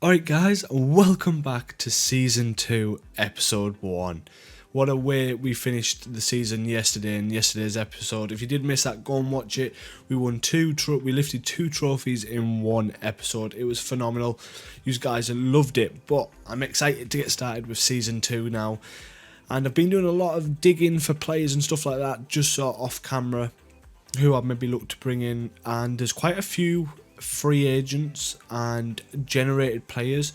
Alright guys, welcome back to Season 2, Episode 1. What a way we finished the season yesterday in yesterday's episode. If you did miss that, go and watch it. We lifted 2 trophies in 1 episode. It was phenomenal. You guys loved it, but I'm excited to get started with Season 2 now. And I've been doing a lot of digging for players and stuff like that, just sort of off camera, who I've maybe looked to bring in. And there's quite a few free agents and generated players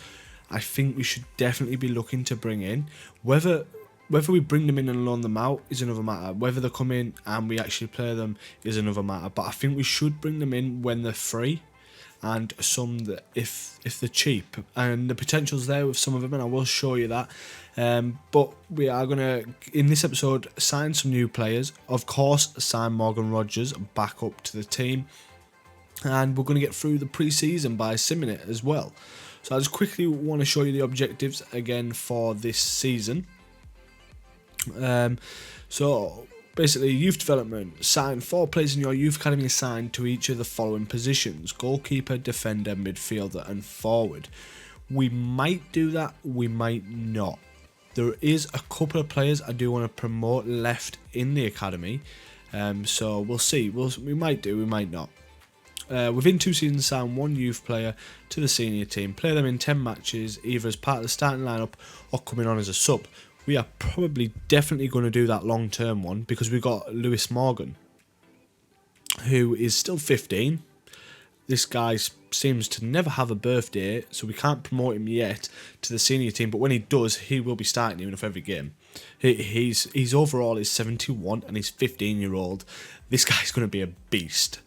I think we should definitely be looking to bring in. Whether we bring them in and loan them out is another matter. Whether they come in and we actually play them is another matter. But I think we should bring them in when they're free, and some that if they're cheap, and the potential's there with some of them, and I will show you that. But we are gonna, in this episode, sign some new players. Of course, sign Morgan Rogers back up to the team. And we're going to get through the pre-season by simming it as well. So I just quickly want to show you the objectives again for this season. So basically, youth development, sign 4 players in your youth academy assigned to each of the following positions: goalkeeper, defender, midfielder and forward. We might do that, we might not. There is a couple of players I do want to promote left in the academy, so we'll see. We might do, we might not. Within 2 seasons, sign 1 youth player to the senior team. Play them in 10 matches, either as part of the starting lineup or coming on as a sub. We are probably definitely going to do that long-term one, because we've got Lewis Morgan, who is still 15. This guy seems to never have a birthday, so we can't promote him yet to the senior team. But when he does, he will be starting even for every game. He's overall is 71 and he's 15-year-old. This guy's going to be a beast.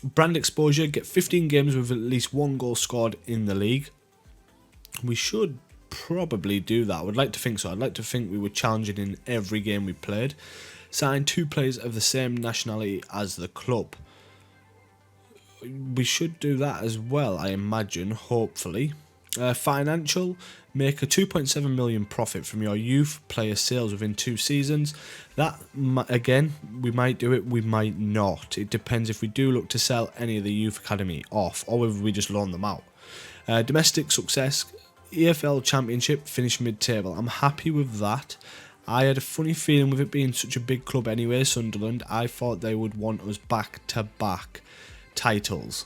Brand exposure, get 15 games with at least 1 goal scored in the league. We should probably do that. I would like to think so. I'd like to think we were challenging in every game we played. Sign 2 players of the same nationality as the club. We should do that as well, I imagine, hopefully. Financial, make a 2.7 million profit from your youth player sales within 2 seasons. That, again, we might do it, we might not. It depends if we do look to sell any of the youth academy off, or whether we just loan them out. Domestic success, EFL Championship, finish mid-table. I'm happy with that. I had a funny feeling with it being such a big club anyway, Sunderland. I thought they would want us back-to-back titles.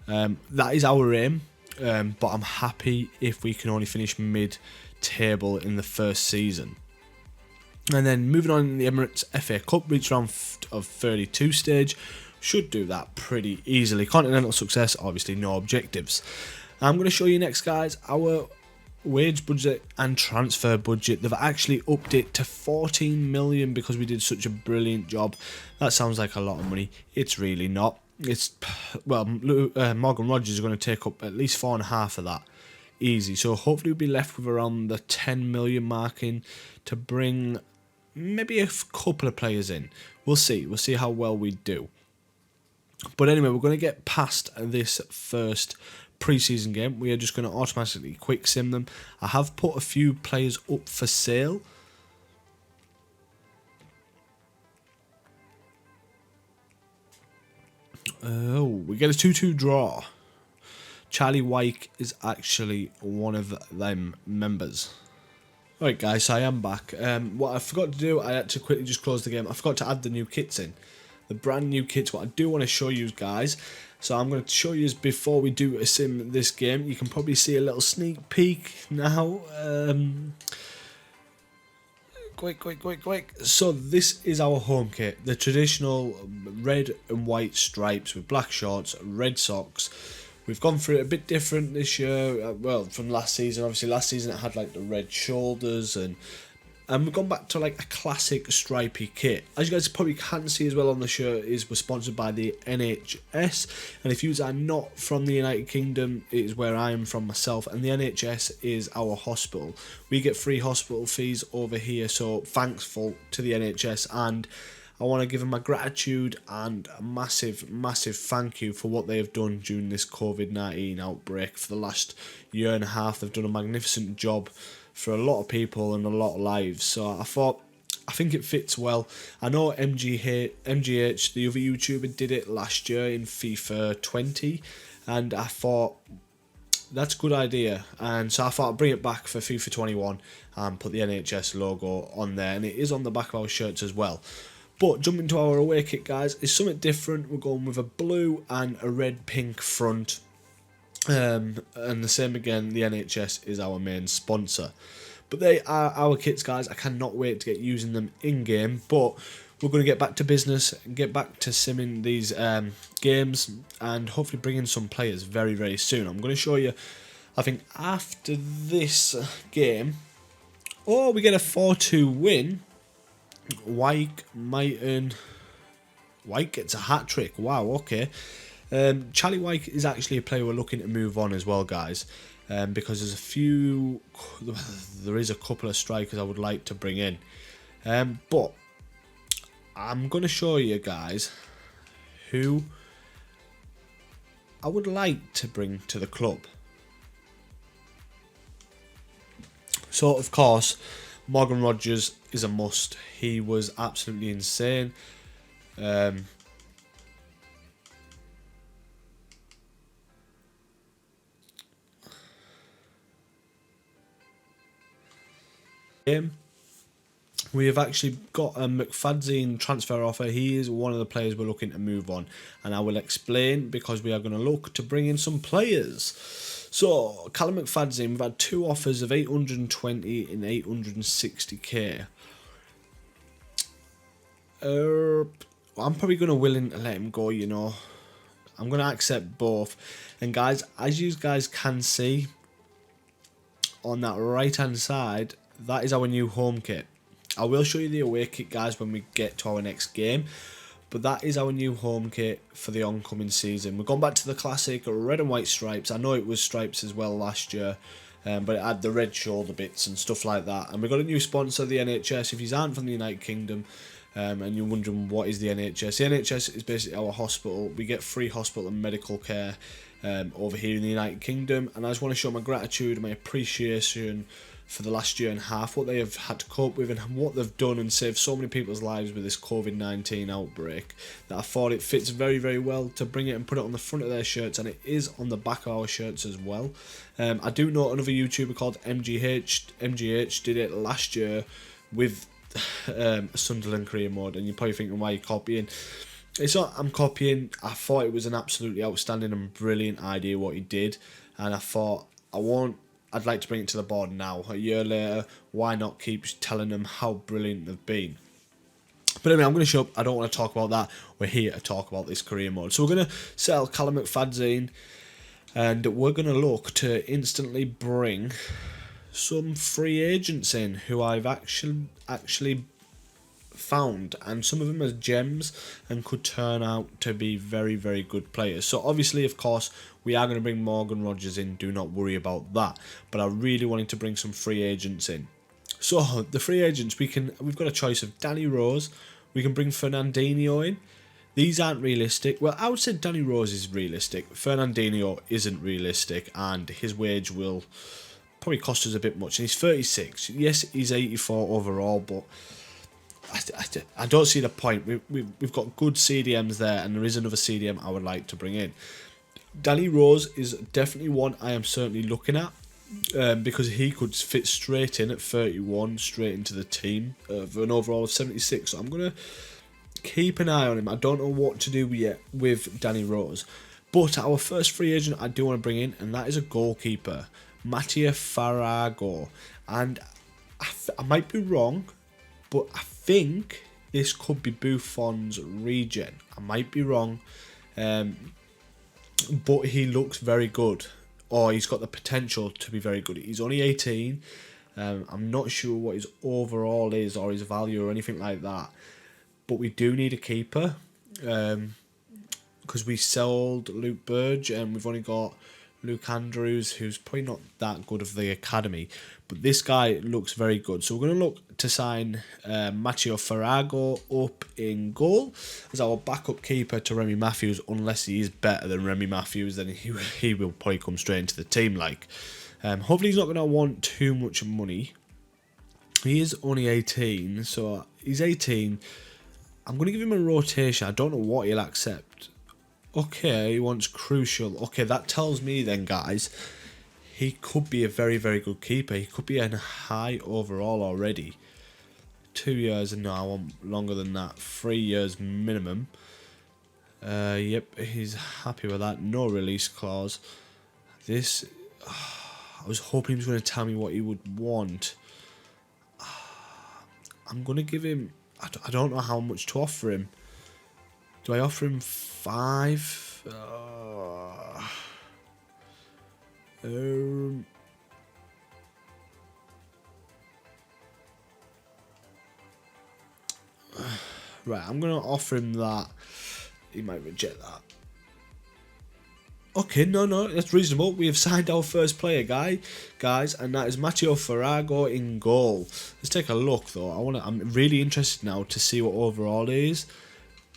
That is our aim. But I'm happy if we can only finish mid-table in the first season. And then moving on in the Emirates FA Cup, reach round of 32 stage. Should do that pretty easily. Continental success, obviously no objectives. I'm going to show you next, guys, our wage budget and transfer budget. They've actually upped it to 14 million because we did such a brilliant job. That sounds like a lot of money. It's really not. Morgan Rogers is going to take up at least 4.5 of that, easy. So hopefully we'll be left with around the 10 million mark in to bring maybe a couple of players in. We'll see how well we do. But anyway, we're going to get past this first pre-season game. We are just going to automatically quick sim them. I have put a few players up for sale. Oh, we get a 2-2 draw. Charlie Wyke is actually one of them members. Alright guys, so I am back. What I forgot to do, I had to quickly just close the game. I forgot to add the new kits in. The brand new kits, what I do want to show you guys. So I'm going to show you before we do a sim this game. You can probably see a little sneak peek now. Quick. So this is our home kit. The traditional red and white stripes with black shorts, red socks. We've gone through it a bit different this year, from last season. Obviously last season it had like the red shoulders, and we've gone back to like a classic stripy kit. As you guys probably can see as well on the shirt, we're sponsored by the NHS, and if you are not from the United Kingdom, it is where I am from myself, and the NHS is our hospital. We get free hospital fees over here, so thankful to the NHS, and I want to give them my gratitude and a massive thank you for what they have done during this COVID-19 outbreak. For the last year and a half, they've done a magnificent job for a lot of people and a lot of lives. So I think it fits well. I know MGH, the other YouTuber, did it last year in FIFA 20, and I thought that's a good idea. And so I thought I'd bring it back for FIFA 21 and put the NHS logo on there, and it is on the back of our shirts as well. But jumping to our away kit, guys, is something different. We're going with a blue and a red pink front. And the same again, the NHS is our main sponsor. But they are our kits, guys. I cannot wait to get using them in-game. But we're going to get back to business and get back to simming these games and hopefully bring in some players very, very soon. I'm going to show you, I think, after this game. Oh, we get a 4-2 win. White gets a hat-trick. Wow, okay. Charlie White is actually a player we're looking to move on as well, guys. Because there is a couple of strikers I would like to bring in. But I'm going to show you guys who I would like to bring to the club. So, of course, Morgan Rogers is a must. He was absolutely insane. We have actually got a McFadzean transfer offer. He is one of the players we're looking to move on, and I will explain because we are going to look to bring in some players. So, Callum McFadzean, we've had two offers of 820 and 860k. I'm probably going to willing to let him go, you know. I'm going to accept both. And guys, as you guys can see on that right hand side, that is our new home kit. I will show you the away kit, guys, when we get to our next game. But that is our new home kit for the oncoming season. We've gone back to the classic red and white stripes. I know it was stripes as well last year, but it had the red shoulder bits and stuff like that. And we've got a new sponsor, the NHS. If you aren't from the United Kingdom and you're wondering what is the NHS is basically our hospital. We get free hospital and medical care over here in the United Kingdom. And I just want to show my gratitude and my appreciation for the last year and a half, what they have had to cope with and what they've done and saved so many people's lives with this COVID-19 outbreak, that I thought it fits very, very well to bring it and put it on the front of their shirts, and it is on the back of our shirts as well. I do know another YouTuber called MGH did it last year with a Sunderland career mode, and you're probably thinking, why are you copying? It's not I'm copying. I thought it was an absolutely outstanding and brilliant idea what he did, and I thought I'd like to bring it to the board now. A year later, why not keep telling them how brilliant they've been? But anyway, I'm going to shut up. I don't want to talk about that. We're here to talk about this career mode. So we're going to sell Callum McFadzean, and we're going to look to instantly bring some free agents in who I've actually found, and some of them are gems and could turn out to be very, very good players. So obviously, of course, we are going to bring Morgan Rogers in, do not worry about that, but I really wanted to bring some free agents in. So the free agents, we've got a choice of Danny Rose, we can bring Fernandinho in. These aren't realistic. Well, I would say Danny Rose is realistic, Fernandinho isn't realistic, and his wage will probably cost us a bit much, and he's 36. Yes, he's 84 overall, but I don't see the point. We've got good CDMs there, and there is another CDM I would like to bring in. Danny Rose is definitely one I am certainly looking at, because he could fit straight in at 31, straight into the team for an overall of 76. So I'm going to keep an eye on him. I don't know what to do yet with Danny Rose. But our first free agent I do want to bring in, and that is a goalkeeper, Mattia Farago. And I might be wrong, but I think this could be Buffon's regen. I might be wrong, but he looks very good, or he's got the potential to be very good. He's only 18. I'm not sure what his overall is or his value or anything like that, but we do need a keeper, because we sold Luke Burge and we've only got Luke Andrews, who's probably not that good of the academy, but this guy looks very good. So we're going to look to sign Matteo Farago up in goal as our backup keeper to Remy Matthews. Unless he is better than Remy Matthews, then he will probably come straight into the team. Hopefully he's not going to want too much money. He is only 18, so he's 18. I'm going to give him a rotation. I don't know what he'll accept. Okay, he wants crucial. Okay, that tells me then, guys, he could be a very, very good keeper. He could be a high overall already. 2 years, and no, I want longer than that. 3 years minimum. Yep, he's happy with that. No release clause. This, I was hoping he was going to tell me what he would want. I'm going to give him, I don't know how much to offer him. Do I offer him 5? Right, I'm going to offer him that. He might reject that. Okay, no, that's reasonable. We have signed our first player, guys, and that is Matteo Farrago in goal. Let's take a look, though. I'm really interested now to see what overall he is,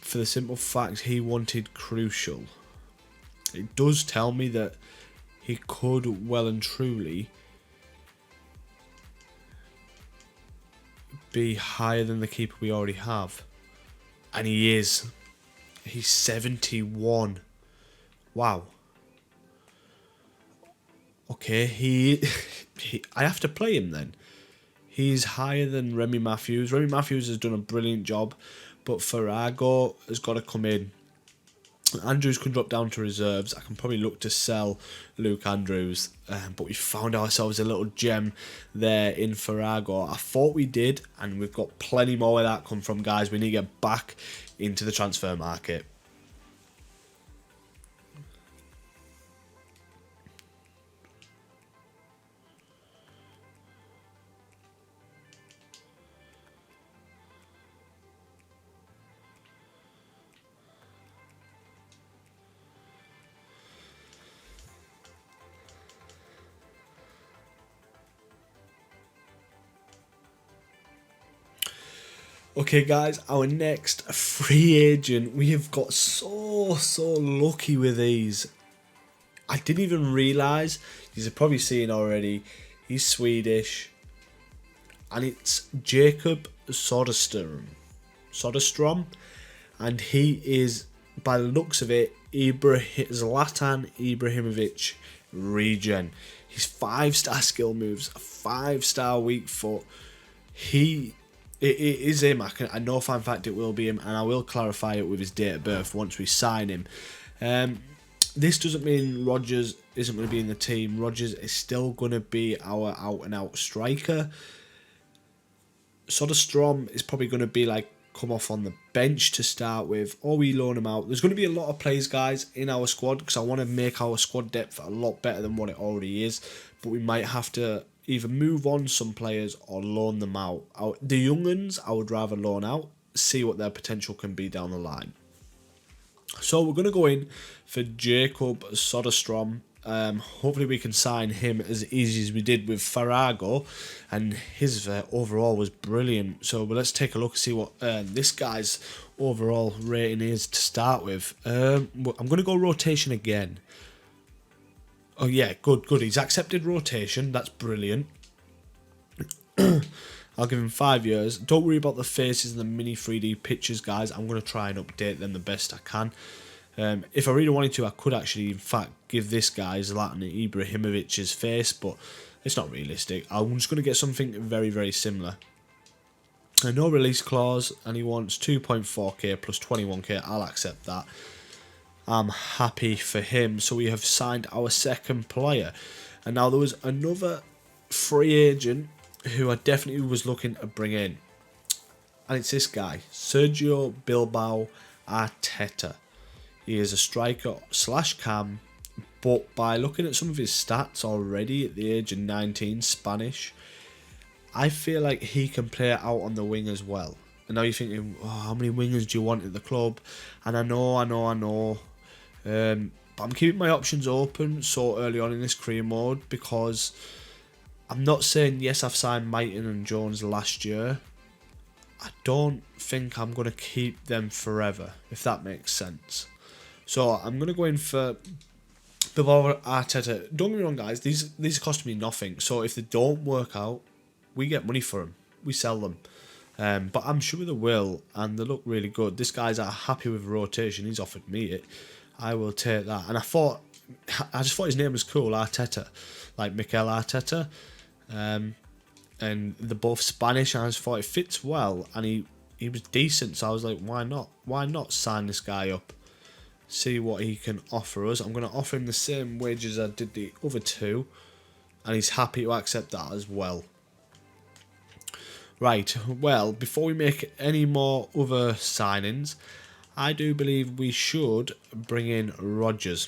for the simple fact he wanted crucial. It does tell me that he could well and truly be higher than the keeper we already have, and he is. He's 71. Wow. Okay, I have to play him then. He's higher than Remy Matthews. Remy Matthews has done a brilliant job, but Farrago has got to come in. Andrews can drop down to reserves. I can probably look to sell Luke Andrews, but we found ourselves a little gem there in Farrago. I thought we did, and we've got plenty more where that come from, guys. We need to get back into the transfer market. Okay, guys, our next free agent. We have got so lucky with these. I didn't even realise. You're probably seeing already. He's Swedish. And it's Jacob Soderstrom. And he is, by the looks of it, Zlatan Ibrahimovic regen. He's 5-star skill moves, 5-star weak foot. It is him. I know for a fact it will be him, and I will clarify it with his date of birth once we sign him. This doesn't mean Rodgers isn't going to be in the team. Rodgers is still going to be our out-and-out striker. Soderstrom is probably going to be like come off on the bench to start with, or we loan him out. There's going to be a lot of players, guys, in our squad, because I want to make our squad depth a lot better than what it already is, but we might have to either move on some players or loan them out. The young ones, I would rather loan out, see what their potential can be down the line. So we're going to go in for Jacob Soderstrom. Hopefully we can sign him as easy as we did with Farrago, and his overall was brilliant. So let's take a look and see what this guy's overall rating is to start with. I'm going to go rotation again. Oh yeah, good. He's accepted rotation. That's brilliant. I'll give him 5 years. Don't worry about the faces and the mini 3D pictures, guys. I'm going to try and update them the best I can. If I really wanted to, I could actually, in fact, give this guy Zlatan Ibrahimovic's face, but it's not realistic. I'm just going to get something very, very similar. No release clause, and he wants 2.4k plus 21k. I'll accept that. I'm happy for him. So we have signed our second player. And now there was another free agent who I definitely was looking to bring in. And it's this guy, Sergio Bilbao Arteta. He is a striker / cam, but by looking at some of his stats already at the age of 19, Spanish, I feel like he can play out on the wing as well. And now you're thinking, oh, how many wingers do you want at the club? And I know. But I'm keeping my options open so early on in this career mode, because I'm not saying, yes, I've signed Mighton and Jones last year. I don't think I'm going to keep them forever, if that makes sense. So I'm going to go in for Bilbao Arteta. Don't get me wrong, guys, these cost me nothing. So if they don't work out, we get money for them. We sell them. But I'm sure they will, and they look really good. This guy's happy with rotation. He's offered me it. I will take that. And I thought I just thought his name was cool, Arteta, like Mikel Arteta. And they're both Spanish, and I just thought it fits well, and he was decent, so I was like, why not? Why not sign this guy up? See what he can offer us. I'm going to offer him the same wages I did the other two, and he's happy to accept that as well. Right, well, before we make any more other signings, I do believe we should bring in Rodgers.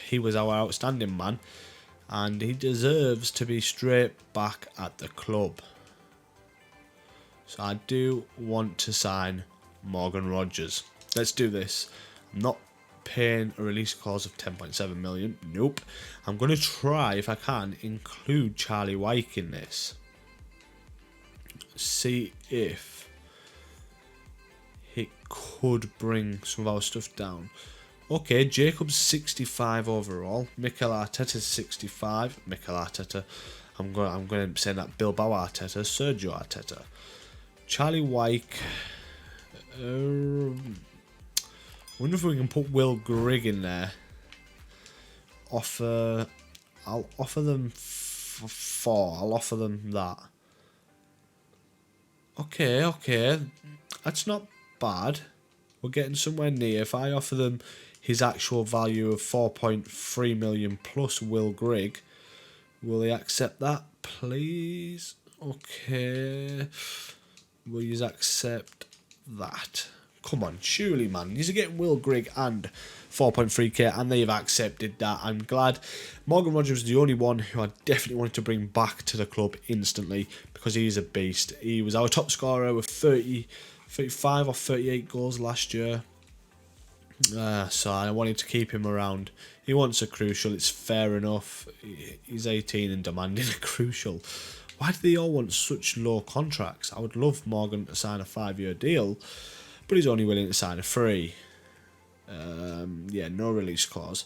He was our outstanding man, and he deserves to be straight back at the club. So I do want to sign Morgan Rodgers. Let's do this. I'm not paying a release clause of 10.7 million. Nope. I'm going to try, if I can, include Charlie Wyke in this. See if it could bring some of our stuff down. Okay, Jacob's 65 overall. Mikel Arteta's 65. Mikel Arteta. I'm going to say that Bilbao Arteta. Sergio Arteta. Charlie Wyke. Wonder if we can put Will Grigg in there. I'll offer them 4. I'll offer them that. Okay. That's not bad. We're getting somewhere near. If I offer them his actual value of 4.3 million plus Will Grigg, will they accept that, please? Okay. Will you accept that? Come on, surely, man. You're getting Will Grigg and 4.3k, and they've accepted that. I'm glad. Morgan Rodgers was the only one who I definitely wanted to bring back to the club instantly, because he's a beast. He was our top scorer with 35 or 38 goals last year. So I wanted to keep him around. He wants a crucial. It's fair enough. He's 18 and demanding a crucial. Why do they all want such low contracts? I would love Morgan to sign a 5-year deal, but he's only willing to sign a 3. Yeah, no release clause.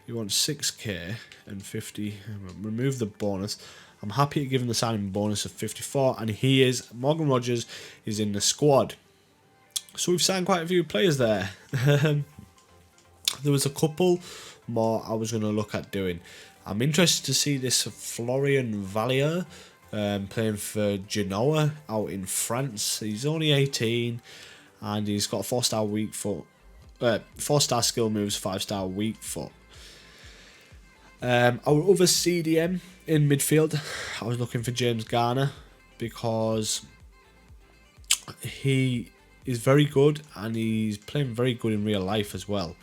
He wants 6k and 50. Remove the bonus. I'm happy to give him the signing bonus of 54, and he is. Morgan Rodgers is in the squad. So we've signed quite a few players there. There was a couple more I was going to look at doing. I'm interested to see this Florian Vallier playing for Genoa out in France. He's only 18, and he's got a 4-star weak foot. 4-star skill moves, 5-star weak foot. Our other CDM in midfield, I was looking for James Garner, because he is very good, and he's playing very good in real life as well.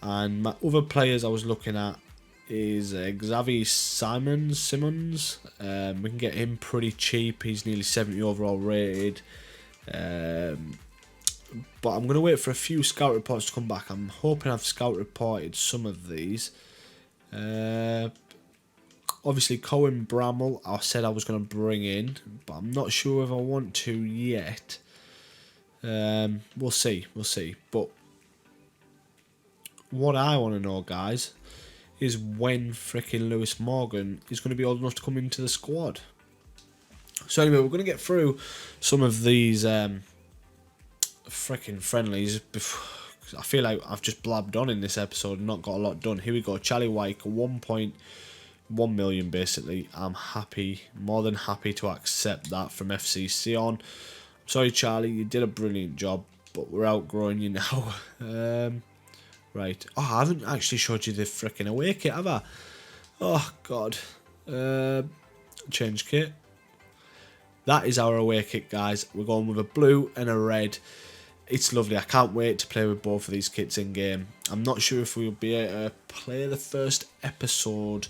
And my other players I was looking at is Xavi Simons. We can get him pretty cheap. He's nearly 70 overall rated. But I'm going to wait for a few scout reports to come back. I'm hoping I've scout reported some of these. Obviously, Cohen Bramall, I said I was going to bring in, but I'm not sure if I want to yet. We'll see. But what I want to know, guys, is when frickin' Lewis Morgan is going to be old enough to come into the squad. So anyway, we're going to get through some of these frickin' friendlies. I feel like I've just blabbed on in this episode and not got a lot done. Here we go. Charlie Wyke, 1.1 million basically. I'm happy, more than happy to accept that from FC Sion. Sorry, Charlie, you did a brilliant job, but we're outgrowing you now. Right. Oh, I haven't actually showed you the frickin' away kit, have I? Oh, God. Change kit. That is our away kit, guys. We're going with a blue and a red. It's lovely. I can't wait to play with both of these kits in game. I'm not sure if we'll be able to play the first episode,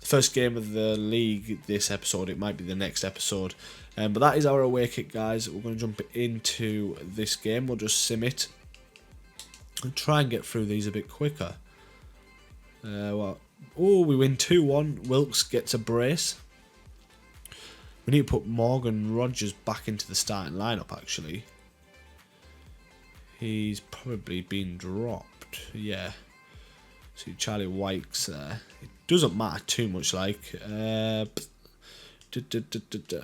the first game of the league this episode. It might be the next episode. But that is our away kit, guys. We're going to jump into this game. We'll just sim it and try and get through these a bit quicker. Oh, we win 2-1. Wilkes gets a brace. We need to put Morgan Rodgers back into the starting lineup, actually. He's probably been dropped. Yeah. See, Charlie Wyke's there. It doesn't matter too much, like.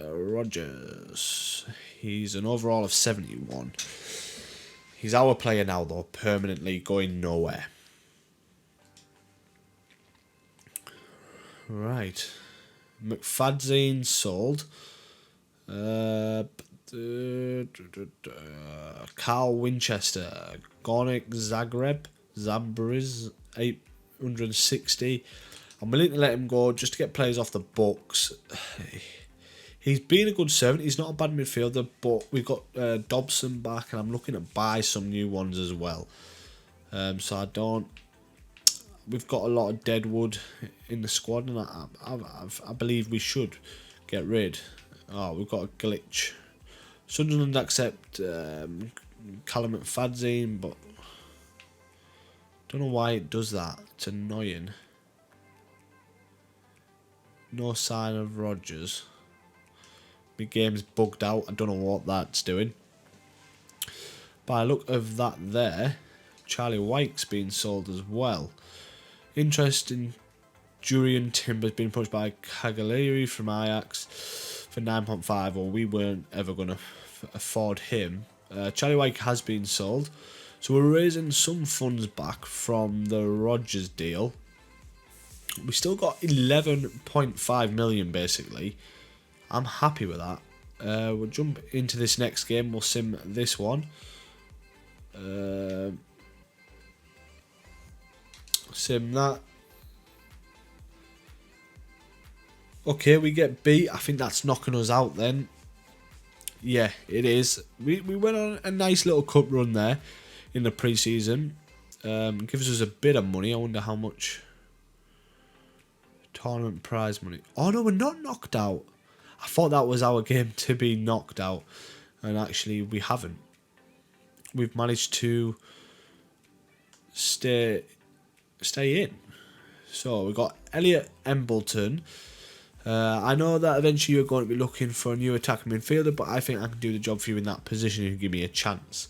Rodgers. He's an overall of 71. He's our player now, though, permanently going nowhere. Right. McFadzean sold. Carl Winchester. Gornik Zabriz, 860. I'm willing to let him go just to get players off the books. He's been a good servant. He's not a bad midfielder, but we've got Dobson back, and I'm looking to buy some new ones as well. So I don't. We've got a lot of deadwood in the squad, and I believe we should get rid. Oh, we've got a glitch. Sunderland accept Callum McFadzean, but don't know why it does that. It's annoying. No sign of Rodgers. My game's bugged out. I don't know what that's doing. By the look of that there, Charlie White's being sold as well. Interesting. Jurian Timber's been approached by Cagliari from Ajax for 9.5, or we weren't ever going to afford him. Charlie White has been sold. So we're raising some funds back from the Rodgers deal. We still got 11.5 million basically. I'm happy with that. We'll jump into this next game. We'll sim this one. Sim that. Okay, we get beat. I think that's knocking us out then. Yeah, it is. We went on a nice little cup run there in the preseason. Gives us a bit of money. I wonder how much. Tournament prize money. Oh no, we're not knocked out. I thought that was our game to be knocked out, and actually we haven't. We've managed to stay in. So we've got Elliot Embleton. I know that eventually you're going to be looking for a new attacking midfielder, but I think I can do the job for you in that position if you give me a chance.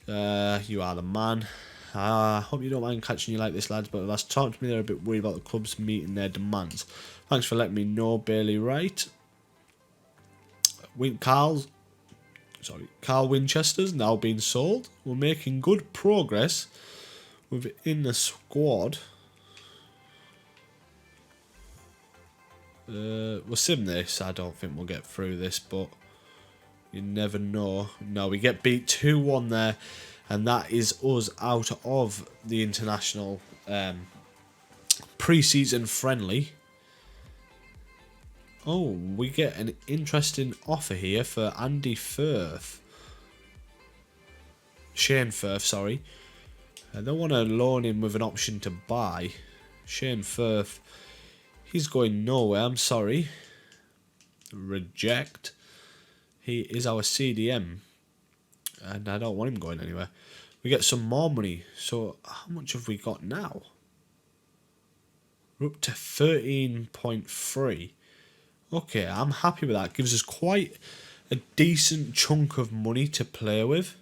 You are the man. I hope you don't mind catching you like this, lads, but last talked to me, they're a bit worried about the clubs meeting their demands. Thanks for letting me know, Bailey Wright. Carl Winchester's now been sold. We're making good progress within the squad. We'll sim this. I don't think we'll get through this, but you never know. No, we get beat 2-1 there, and that is us out of the international pre-season friendly. Oh, we get an interesting offer here for Andy Firth. Shane Firth, sorry. I don't want to loan him with an option to buy. Shane Firth, he's going nowhere, I'm sorry. Reject. He is our CDM, and I don't want him going anywhere. We get some more money. So how much have we got now? We're up to 13.3. Okay, I'm happy with that. Gives us quite a decent chunk of money to play with.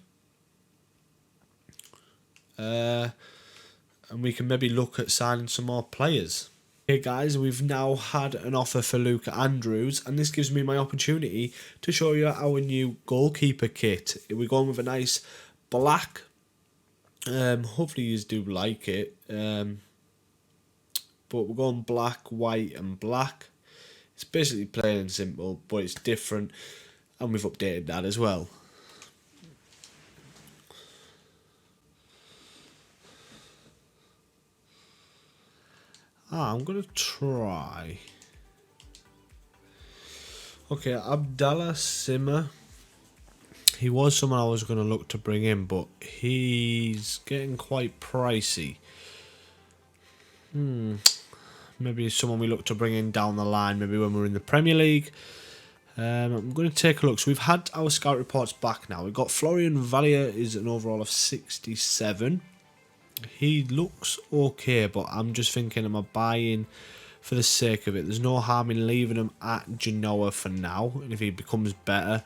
And we can maybe look at signing some more players. Okay guys, we've now had an offer for Luke Andrews, and this gives me my opportunity to show you our new goalkeeper kit. We're going with a nice black. Hopefully you do like it. But we're going black, white and black. It's basically plain and simple, but it's different, and we've updated that as well. I'm going to try. Okay, Abdallah Simmer. He was someone I was going to look to bring in, but he's getting quite pricey. Maybe someone we look to bring in down the line, maybe when we're in the Premier League. I'm going to take a look. So we've had our scout reports back now. We've got Florian Valier is an overall of 67. He looks okay, but I'm just thinking, am I buying for the sake of it? There's no harm in leaving him at Genoa for now, and if he becomes better,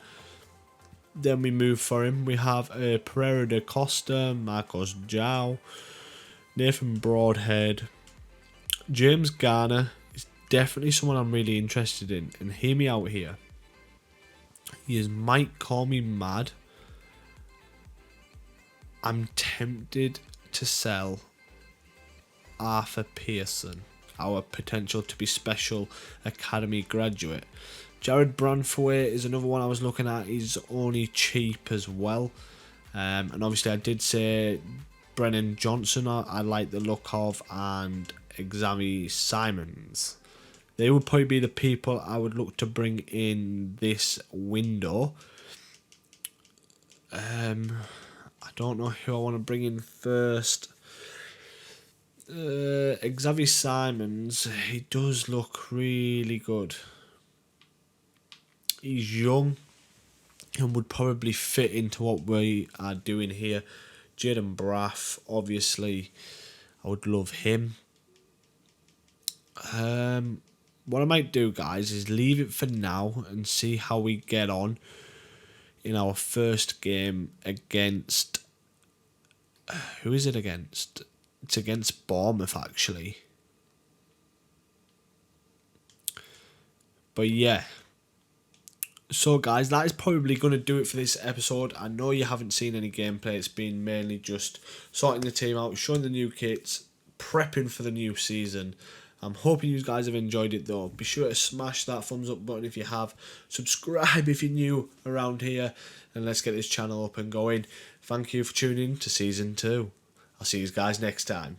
then we move for him. We have Pereira da Costa, Marcos João, Nathan Broadhead, James Garner is definitely someone I'm really interested in, and hear me out here. He might call me mad, I'm tempted to sell Arthur Pearson, our potential to be special academy graduate. Jared Branthwaite is another one I was looking at. He's only cheap as well. And obviously I did say Brennan Johnson I like the look of, and Xavi Simons. They would probably be the people I would look to bring in this window. I don't know who I want to bring in first. Xavi Simons, he does look really good. He's young and would probably fit into what we are doing here. Jaden Braff, obviously, I would love him. What I might do, guys, is leave it for now and see how we get on in our first game against... who is it against? It's against Bournemouth, actually. But yeah. So guys, that is probably going to do it for this episode. I know you haven't seen any gameplay. It's been mainly just sorting the team out, showing the new kits, prepping for the new season. I'm hoping you guys have enjoyed it though. Be sure to smash that thumbs up button if you have. Subscribe if you're new around here. And let's get this channel up and going. Thank you for tuning in to Season 2. I'll see you guys next time.